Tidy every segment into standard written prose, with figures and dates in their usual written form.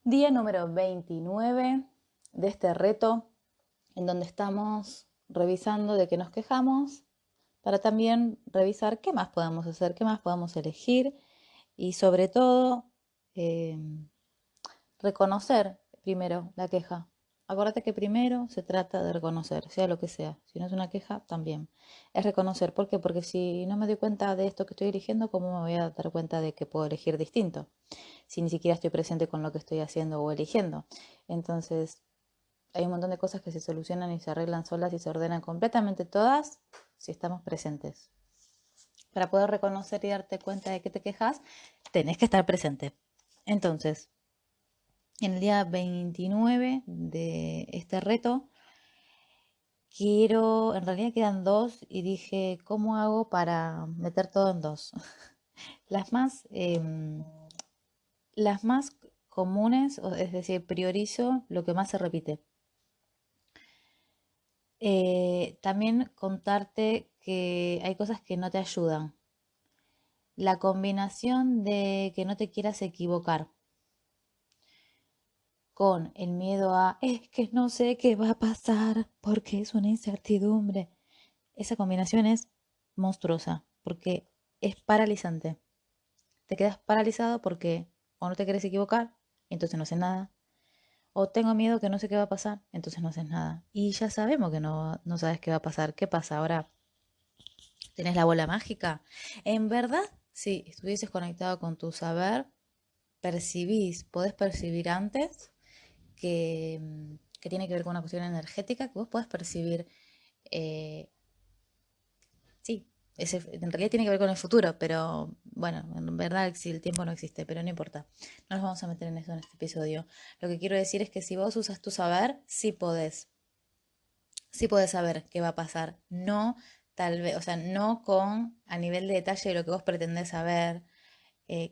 Día número 29 de este reto en donde estamos revisando de qué nos quejamos para también revisar qué más podemos hacer, qué más podemos elegir y sobre todo eh, reconocer primero la queja. Acuérdate que primero se trata de reconocer, sea lo que sea. Si no es una queja, también. Es reconocer. ¿Por qué? Porque si no me doy cuenta de esto que estoy eligiendo, ¿cómo me voy a dar cuenta de que puedo elegir distinto? Si ni siquiera estoy presente con lo que estoy haciendo o eligiendo. Entonces, hay un montón de cosas que se solucionan y se arreglan solas y se ordenan completamente todas si estamos presentes. Para poder reconocer y darte cuenta de que te quejas, tenés que estar presente. Entonces, en el día 29 de este reto, en realidad quedan dos y dije, ¿cómo hago para meter todo en dos? Las más, las más comunes, es decir, priorizo lo que más se repite. También contarte que hay cosas que no te ayudan. La combinación de que no te quieras equivocar con el miedo a es que no sé qué va a pasar porque es una incertidumbre. Esa combinación es monstruosa porque es paralizante. Te quedas paralizado porque o no te quieres equivocar, entonces no haces nada. O tengo miedo que no sé qué va a pasar, entonces no haces nada. Y ya sabemos que no sabes qué va a pasar. ¿Qué pasa ahora? ¿Tenés la bola mágica? En verdad, si estuvieses conectado con tu saber, podés percibir antes que tiene que ver con una cuestión energética, que vos podés percibir, eh, sí, en realidad tiene que ver con el futuro, pero bueno, en verdad si el tiempo no existe, pero no importa. No nos vamos a meter en eso en este episodio. Lo que quiero decir es que si vos usas tu saber, sí podés saber qué va a pasar. No tal vez, o sea, no con a nivel de detalle de lo que vos pretendés saber,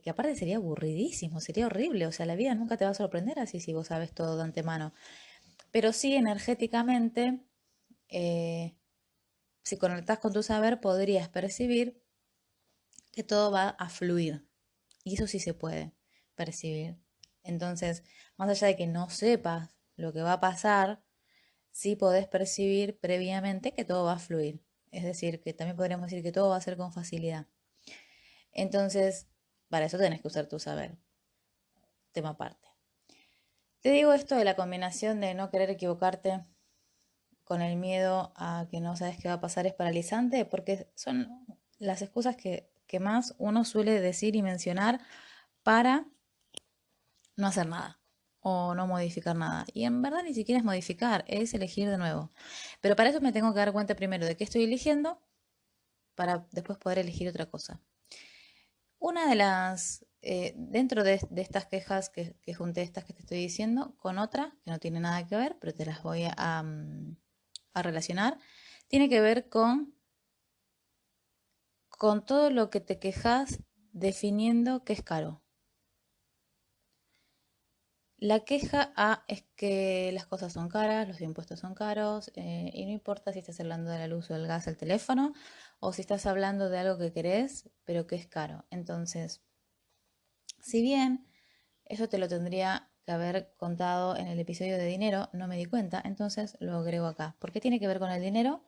que aparte sería aburridísimo, sería horrible, o sea, la vida nunca te va a sorprender así si vos sabes todo de antemano. Pero sí energéticamente, eh, si conectás con tu saber, podrías percibir que todo va a fluir. Y eso sí se puede percibir. Entonces, más allá de que no sepas lo que va a pasar, sí podés percibir previamente que todo va a fluir. Es decir, que también podríamos decir que todo va a ser con facilidad. Entonces, para eso tenés que usar tu saber. Tema aparte. Te digo esto de la combinación de no querer equivocarte con el miedo a que no sabes qué va a pasar es paralizante porque son las excusas que más uno suele decir y mencionar para no hacer nada o no modificar nada. Y en verdad ni siquiera es modificar, es elegir de nuevo. Pero para eso me tengo que dar cuenta primero de qué estoy eligiendo para después poder elegir otra cosa. Una de las, dentro de estas quejas que junté, estas que te estoy diciendo, con otra que no tiene nada que ver, pero te las voy a relacionar, tiene que ver con todo lo que te quejas definiendo que es caro. La queja A es que las cosas son caras, los impuestos son caros, y no importa si estás hablando de la luz o del gas, el teléfono, o si estás hablando de algo que querés, pero que es caro. Entonces, si bien eso te lo tendría que haber contado en el episodio de dinero, no me di cuenta, entonces lo agrego acá. ¿Por qué tiene que ver con el dinero?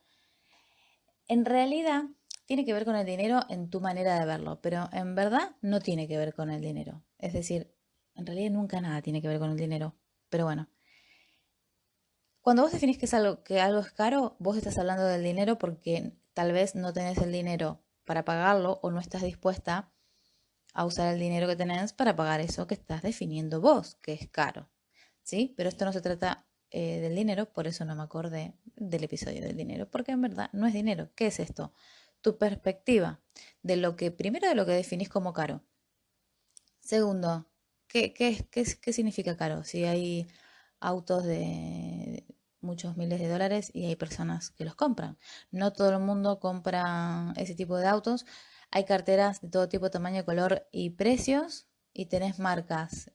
En realidad, tiene que ver con el dinero en tu manera de verlo, pero en verdad no tiene que ver con el dinero. Es decir, en realidad nunca nada tiene que ver con el dinero. Pero bueno, cuando vos definís que algo es caro, vos estás hablando del dinero porque tal vez no tenés el dinero para pagarlo o no estás dispuesta a usar el dinero que tenés para pagar eso que estás definiendo vos, que es caro. ¿Sí? Pero esto no se trata del dinero, por eso no me acordé del episodio del dinero, porque en verdad no es dinero. ¿Qué es esto? Tu perspectiva de lo que, primero, de lo que definís como caro. Segundo, ¿qué significa caro? Si hay autos de muchos miles de dólares y hay personas que los compran. No todo el mundo compra ese tipo de autos. Hay carteras de todo tipo, tamaño, color y precios. Y tenés marcas,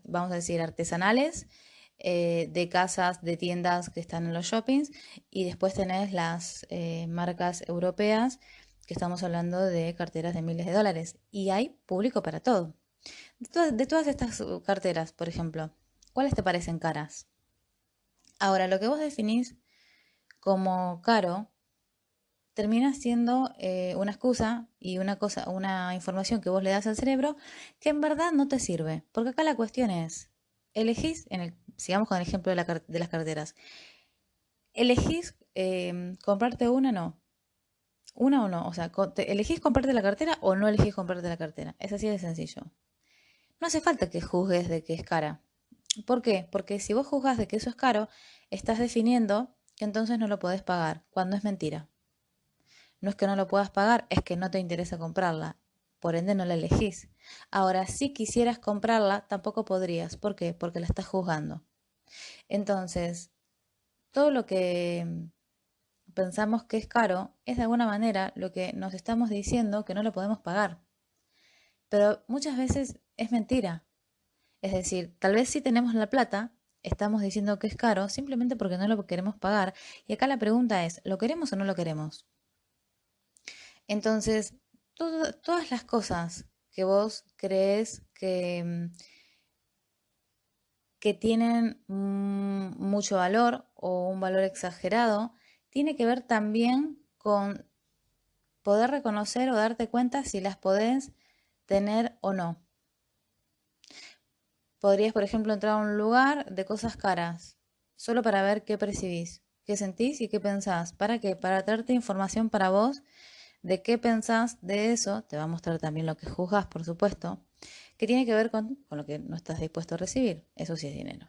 vamos a decir, artesanales, de casas, de tiendas que están en los shoppings. Y después tenés las marcas europeas, que estamos hablando de carteras de miles de dólares. Y hay público para todo. De todas estas carteras, por ejemplo, ¿cuáles te parecen caras? Ahora, lo que vos definís como caro termina siendo una excusa y una cosa, una información que vos le das al cerebro que en verdad no te sirve. Porque acá la cuestión es, elegís, sigamos con el ejemplo de, de las carteras, elegís comprarte una, no. Una o no, o sea, elegís comprarte la cartera o no elegís comprarte la cartera. Es así de sencillo. No hace falta que juzgues de que es cara. ¿Por qué? Porque si vos juzgas de que eso es caro, estás definiendo que entonces no lo podés pagar, cuando es mentira. No es que no lo puedas pagar, es que no te interesa comprarla. Por ende no la elegís. Ahora, si quisieras comprarla, tampoco podrías. ¿Por qué? Porque la estás juzgando. Entonces, todo lo que pensamos que es caro es de alguna manera lo que nos estamos diciendo que no lo podemos pagar. Pero muchas veces es mentira. Es decir, tal vez si tenemos la plata, estamos diciendo que es caro simplemente porque no lo queremos pagar. Y acá la pregunta es, ¿lo queremos o no lo queremos? Entonces, todas las cosas que vos crees que tienen mucho valor o un valor exagerado, tiene que ver también con poder reconocer o darte cuenta si las podés tener o no. Podrías, por ejemplo, entrar a un lugar de cosas caras, solo para ver qué percibís, qué sentís y qué pensás. ¿Para qué? Para traerte información para vos de qué pensás de eso. Te va a mostrar también lo que juzgas, por supuesto, que tiene que ver con lo que no estás dispuesto a recibir. Eso sí es dinero.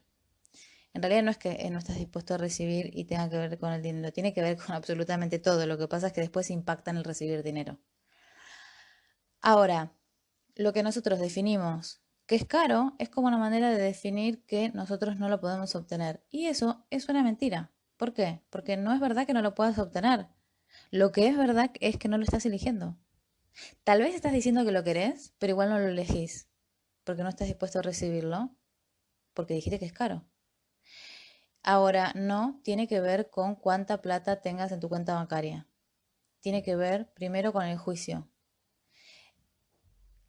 En realidad no es que no estás dispuesto a recibir y tenga que ver con el dinero, tiene que ver con absolutamente todo. Lo que pasa es que después impacta en el recibir dinero. Ahora, lo que nosotros definimos que es caro es como una manera de definir que nosotros no lo podemos obtener. Y eso es una mentira. ¿Por qué? Porque no es verdad que no lo puedas obtener. Lo que es verdad es que no lo estás eligiendo. Tal vez estás diciendo que lo querés, pero igual no lo elegís, porque no estás dispuesto a recibirlo, porque dijiste que es caro. Ahora, no tiene que ver con cuánta plata tengas en tu cuenta bancaria. Tiene que ver primero con el juicio.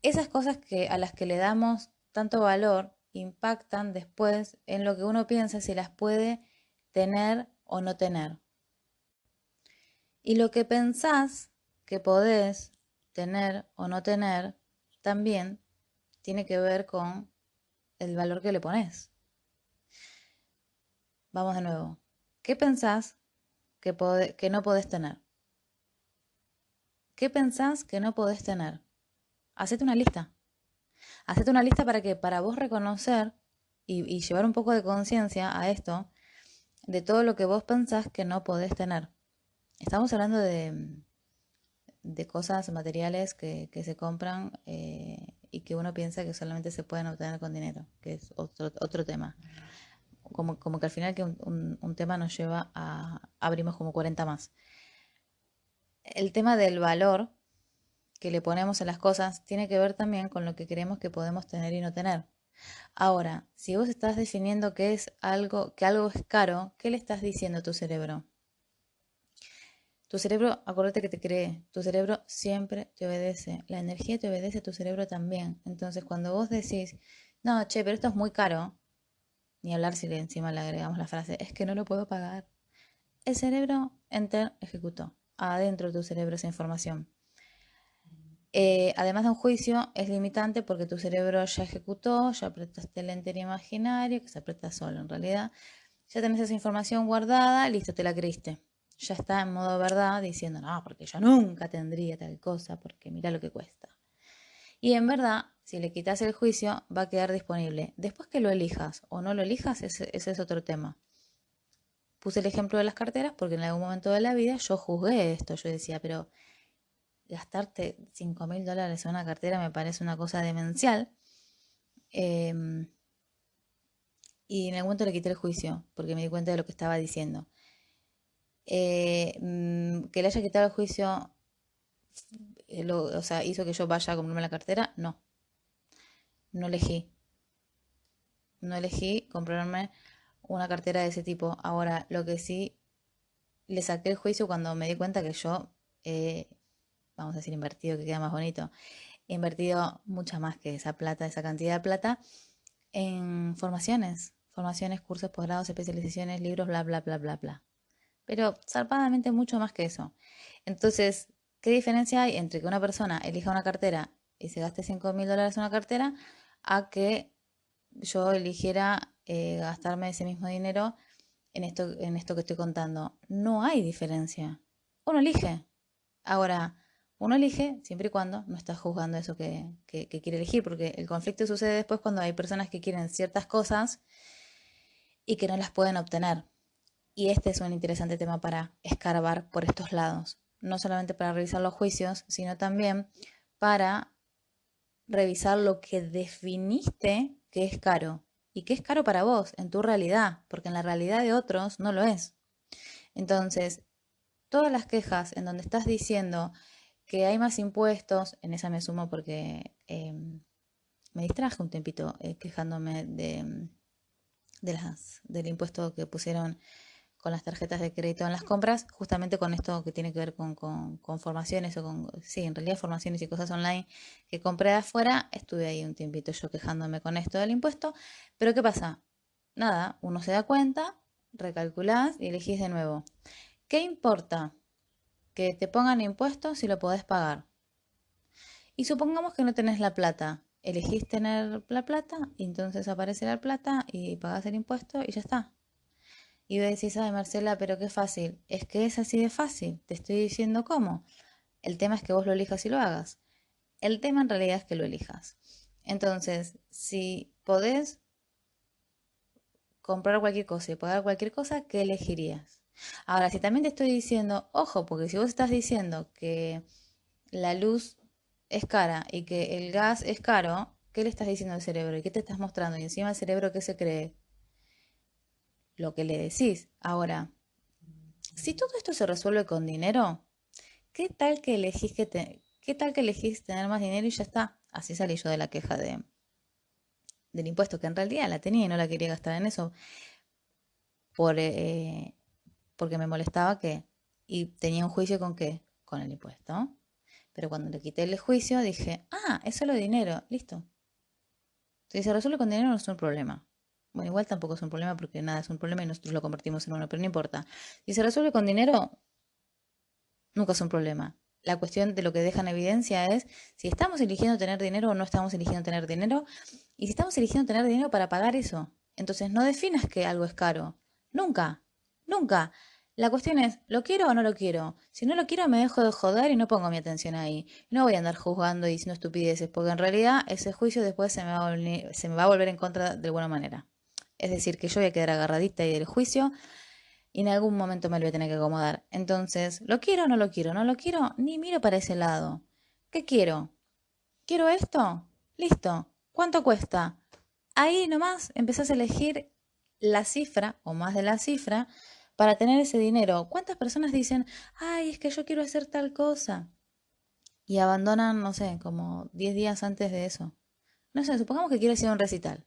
Esas cosas a las que le damos tanto valor impactan después en lo que uno piensa si las puede tener o no tener. Y lo que pensás que podés tener o no tener también tiene que ver con el valor que le pones. Vamos de nuevo. ¿Qué pensás que no podés tener? ¿Qué pensás que no podés tener? Hacete una lista. Hacete una lista para que para vos reconocer y llevar un poco de conciencia a esto de todo lo que vos pensás que no podés tener. Estamos hablando de cosas materiales que se compran y que uno piensa que solamente se pueden obtener con dinero, que es otro tema. Como que al final que un tema nos lleva a abrimos como 40 más. El tema del valor que le ponemos a las cosas tiene que ver también con lo que creemos que podemos tener y no tener. Ahora, si vos estás definiendo que algo es caro, ¿qué le estás diciendo a tu cerebro? Tu cerebro, acuérdate que te cree, tu cerebro siempre te obedece, la energía te obedece a tu cerebro también. Entonces, cuando vos decís, no, che, pero esto es muy caro, ni hablar si encima le agregamos la frase, es que no lo puedo pagar. El cerebro enter ejecutó, adentro de tu cerebro esa información. Además de un juicio, es limitante porque tu cerebro ya ejecutó, ya apretaste el enter imaginario, que se aprieta solo en realidad. Ya tenés esa información guardada, listo, te la creíste. Ya está en modo verdad diciendo, no, porque yo nunca tendría tal cosa, porque mira lo que cuesta. Y en verdad, si le quitas el juicio, va a quedar disponible. Después que lo elijas o no lo elijas, ese es otro tema. Puse el ejemplo de las carteras porque en algún momento de la vida yo juzgué esto. Yo decía, pero gastarte $5.000 en una cartera me parece una cosa demencial. Eh, y en algún momento le quité el juicio porque me di cuenta de lo que estaba diciendo. Que le haya quitado el juicio, o sea, hizo que yo vaya a comprarme la cartera. No, no elegí. No elegí comprarme una cartera de ese tipo. Ahora, lo que sí le saqué el juicio cuando me di cuenta que yo, vamos a decir invertido, que queda más bonito, he invertido mucha más que esa plata, esa cantidad de plata, en formaciones, cursos, posgrados, especializaciones, libros, bla, bla, bla, bla, bla. Pero zarpadamente mucho más que eso. Entonces, ¿qué diferencia hay entre que una persona elija una cartera y se gaste $5.000 en una cartera a que yo eligiera gastarme ese mismo dinero en esto que estoy contando? No hay diferencia. Uno elige. Ahora, uno elige siempre y cuando no está juzgando eso que quiere elegir, porque el conflicto sucede después cuando hay personas que quieren ciertas cosas y que no las pueden obtener. Y este es un interesante tema para escarbar por estos lados. No solamente para revisar los juicios, sino también para revisar lo que definiste que es caro y que es caro para vos en tu realidad, porque en la realidad de otros no lo es. Entonces, todas las quejas en donde estás diciendo que hay más impuestos, en esa me sumo porque me distraje un tiempito quejándome del impuesto que pusieron con las tarjetas de crédito en las compras, justamente con esto que tiene que ver con formaciones o con, sí, en realidad formaciones y cosas online que compré de afuera. Estuve ahí un tiempito yo quejándome con esto del impuesto, pero ¿qué pasa? Nada, uno se da cuenta, recalculás y elegís de nuevo. ¿Qué importa que te pongan impuestos si lo podés pagar? Y supongamos que no tenés la plata. Elegís tener la plata y entonces aparece la plata y pagás el impuesto y ya está. Y vos decís, ay Marcela, pero qué fácil. Es que es así de fácil. Te estoy diciendo cómo. El tema es que vos lo elijas y lo hagas. El tema en realidad es que lo elijas. Entonces, si podés comprar cualquier cosa y pagar cualquier cosa, ¿qué elegirías? Ahora, si también te estoy diciendo, ojo, porque si vos estás diciendo que la luz es cara y que el gas es caro, ¿qué le estás diciendo al cerebro? ¿Y qué te estás mostrando? Y encima el cerebro, ¿qué se cree? Lo que le decís. Ahora, si todo esto se resuelve con dinero, ¿qué tal que elegís tener más dinero y ya está? Así salí yo de la queja del impuesto, que en realidad la tenía y no la quería gastar en eso por, porque me molestaba que, y tenía un juicio con qué, con el impuesto. Pero cuando le quité el juicio dije, ah, es solo dinero, listo. Si se resuelve con dinero no es un problema. Bueno, igual tampoco es un problema porque nada es un problema y nosotros lo convertimos en uno, pero no importa. Si se resuelve con dinero, nunca es un problema. La cuestión de lo que deja en evidencia es si estamos eligiendo tener dinero o no estamos eligiendo tener dinero. Y si estamos eligiendo tener dinero para pagar eso. Entonces no definas que algo es caro. Nunca. Nunca. La cuestión es, ¿lo quiero o no lo quiero? Si no lo quiero, me dejo de joder y no pongo mi atención ahí. No voy a andar juzgando y diciendo estupideces, porque en realidad ese juicio después se me va a volver en contra de alguna manera. Es decir, que yo voy a quedar agarradita ahí del juicio y en algún momento me lo voy a tener que acomodar. Entonces, ¿lo quiero o no lo quiero? No lo quiero, ni miro para ese lado. ¿Qué quiero? ¿Quiero esto? Listo. ¿Cuánto cuesta? Ahí nomás empezás a elegir la cifra o más de la cifra para tener ese dinero. ¿Cuántas personas dicen, ay, es que yo quiero hacer tal cosa? Y abandonan, no sé, como 10 días antes de eso. No sé, supongamos que quieres ir a un recital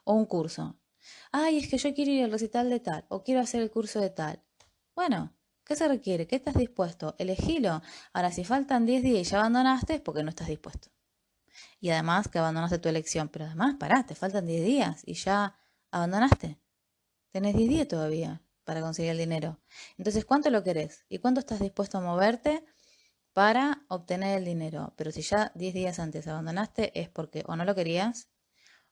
o un curso. Ay, es que yo quiero ir al recital de tal o quiero hacer el curso de tal. Bueno, ¿qué se requiere? ¿Qué estás dispuesto? Elegilo. Ahora, si faltan 10 días y ya abandonaste, es porque no estás dispuesto. Y además que abandonaste tu elección. Pero además, pará, te faltan 10 días y ya abandonaste. Tenés 10 días todavía para conseguir el dinero. Entonces, ¿cuánto lo querés? ¿Y cuánto estás dispuesto a moverte para obtener el dinero? Pero si ya 10 días antes abandonaste, es porque o no lo querías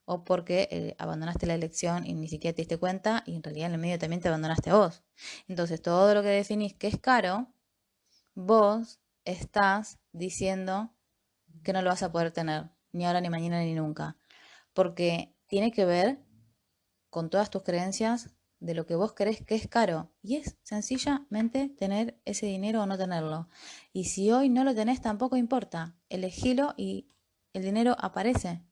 o porque abandonaste la elección y ni siquiera te diste cuenta y en realidad en el medio también te abandonaste a vos. Entonces, todo lo que definís que es caro, vos estás diciendo que no lo vas a poder tener, ni ahora, ni mañana, ni nunca, porque tiene que ver con todas tus creencias de lo que vos crees que es caro. Y es sencillamente tener ese dinero o no tenerlo. Y si hoy no lo tenés, tampoco importa. Elegilo y el dinero aparece.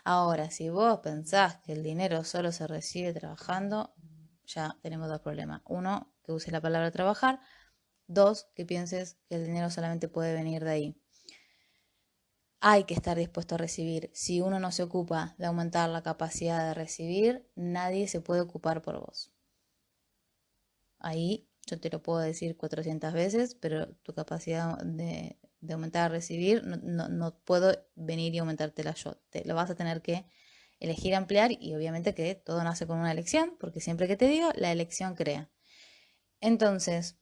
Ahora, si vos pensás que el dinero solo se recibe trabajando, ya tenemos dos problemas. Uno, que uses la palabra trabajar. Dos, que pienses que el dinero solamente puede venir de ahí. Hay que estar dispuesto a recibir. Si uno no se ocupa de aumentar la capacidad de recibir, nadie se puede ocupar por vos. Ahí yo te lo puedo decir 400 veces, pero tu capacidad de aumentar a recibir, no puedo venir y aumentártela yo. Te lo vas a tener que elegir ampliar y obviamente que todo nace con una elección, porque siempre que te digo, la elección crea. Entonces,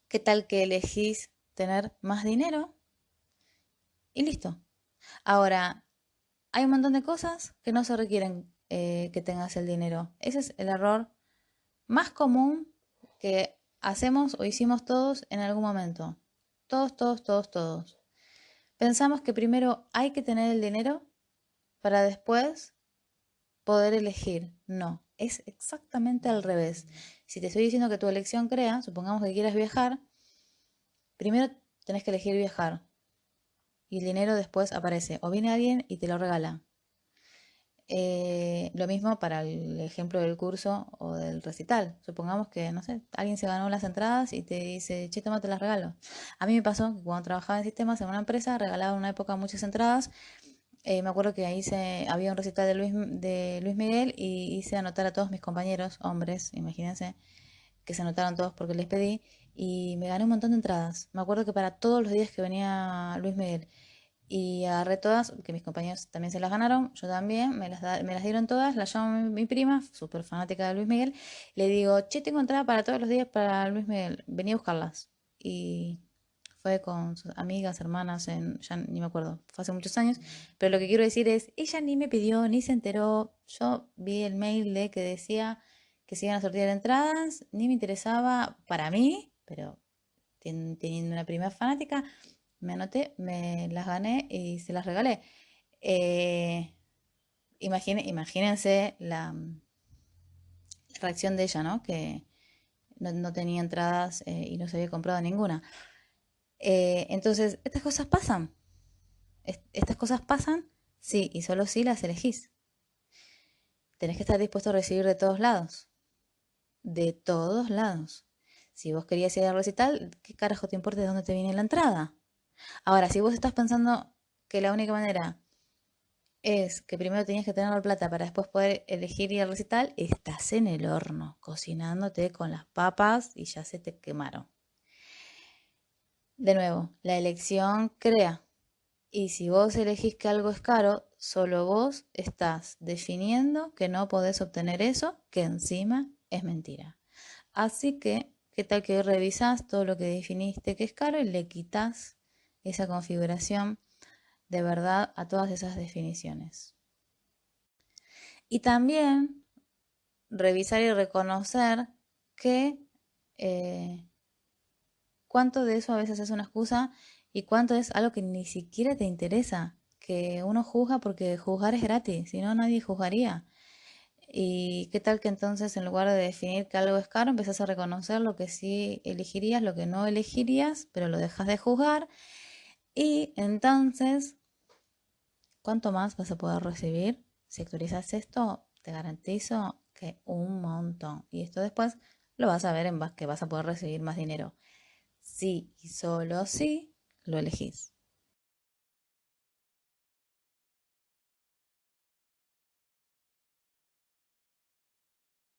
¿qué tal que elegís tener más dinero? Y listo. Ahora, hay un montón de cosas que no se requieren que tengas el dinero. Ese es el error más común que hacemos o hicimos todos en algún momento. Todos, todos, todos, todos. Pensamos que primero hay que tener el dinero para después poder elegir. No, es exactamente al revés. Si te estoy diciendo que tu elección crea, supongamos que quieras viajar, primero tenés que elegir viajar y el dinero después aparece o viene alguien y te lo regala. Lo mismo para el ejemplo del curso o del recital. Supongamos que, no sé, alguien se ganó las entradas y te dice, che, toma, te las regalo. A mí me pasó que cuando trabajaba en sistemas en una empresa, regalaba en una época muchas entradas. Me acuerdo que ahí había un recital de Luis Miguel y hice anotar a todos mis compañeros, hombres, imagínense, que se anotaron todos porque les pedí. Y me gané un montón de entradas. Me acuerdo que para todos los días que venía Luis Miguel. Y agarré todas, que mis compañeros también se las ganaron, yo también, me las dieron todas, las llamo mi prima, súper fanática de Luis Miguel, le digo, che, tengo entrada para todos los días para Luis Miguel, vení a buscarlas. Y fue con sus amigas, hermanas, ya ni me acuerdo, fue hace muchos años, pero lo que quiero decir es, ella ni me pidió, ni se enteró, yo vi el mail de que decía que se iban a sortear entradas, ni me interesaba para mí, pero teniendo una prima fanática, me anoté, me las gané y se las regalé. Eh, imagínense la reacción de ella, ¿no? Que no tenía entradas y no se había comprado ninguna. Entonces, estas cosas pasan. Estas cosas pasan, sí, y solo si las elegís. Tenés que estar dispuesto a recibir de todos lados. De todos lados. Si vos querías ir al recital, ¿qué carajo te importa de dónde te viene la entrada? Ahora, si vos estás pensando que la única manera es que primero tenías que tener la plata para después poder elegir ir al recital, estás en el horno, cocinándote con las papas y ya se te quemaron. De nuevo, la elección crea. Y si vos elegís que algo es caro, solo vos estás definiendo que no podés obtener eso, que encima es mentira. Así que, ¿qué tal que revisás todo lo que definiste que es caro y le quitas esa configuración de verdad a todas esas definiciones? Y también revisar y reconocer que eh, cuánto de eso a veces es una excusa y cuánto es algo que ni siquiera te interesa, que uno juzga porque juzgar es gratis, si no nadie juzgaría. Y qué tal que entonces en lugar de definir que algo es caro, empezás a reconocer lo que sí elegirías, lo que no elegirías, pero lo dejas de juzgar. Y entonces, ¿cuánto más vas a poder recibir? Si actualizas esto, te garantizo que un montón. Y esto después lo vas a ver en que vas a poder recibir más dinero. Sí y solo si lo elegís.